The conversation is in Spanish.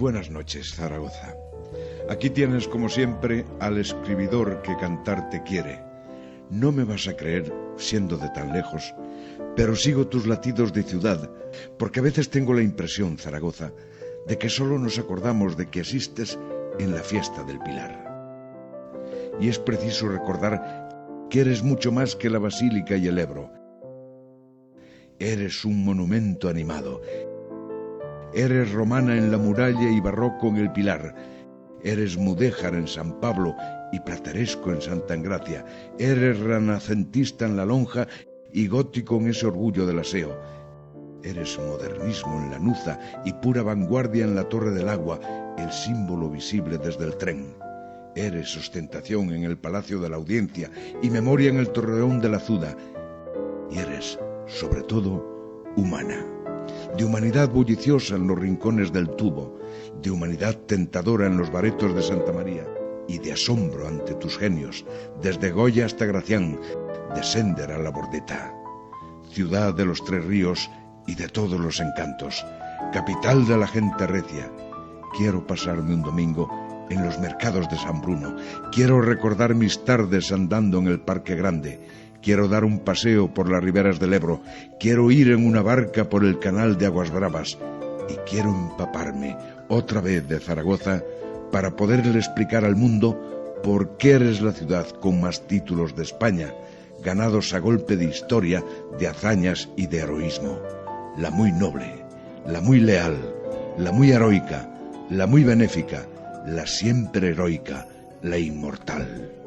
Buenas noches, Zaragoza. Aquí tienes, como siempre, al escribidor que cantar te quiere. No me vas a creer, siendo de tan lejos, pero sigo tus latidos de ciudad, porque a veces tengo la impresión, Zaragoza, de que solo nos acordamos de que existes en la fiesta del Pilar. Y es preciso recordar que eres mucho más que la Basílica y el Ebro. Eres un monumento animado. Eres romana en la muralla y barroco en el Pilar. Eres mudéjar en San Pablo y plateresco en Santa Engracia. Eres renacentista en la lonja y gótico en ese orgullo del aseo. Eres modernismo en la Nuza y pura vanguardia en la Torre del Agua, el símbolo visible desde el tren. Eres ostentación en el Palacio de la Audiencia y memoria en el Torreón de la Azuda. Y eres, sobre todo, humana. De humanidad bulliciosa en los rincones del Tubo, de humanidad tentadora en los baretos de Santa María y de asombro ante tus genios, desde Goya hasta Gracián, de Sender a la Bordeta. Ciudad de los tres ríos y de todos los encantos, capital de la gente recia. Quiero pasarme un domingo en los mercados de San Bruno, quiero recordar mis tardes andando en el Parque Grande. Quiero dar un paseo por las riberas del Ebro, quiero ir en una barca por el canal de Aguas Bravas y quiero empaparme otra vez de Zaragoza para poderle explicar al mundo por qué eres la ciudad con más títulos de España, ganados a golpe de historia, de hazañas y de heroísmo. La muy noble, la muy leal, la muy heroica, la muy benéfica, la siempre heroica, la inmortal.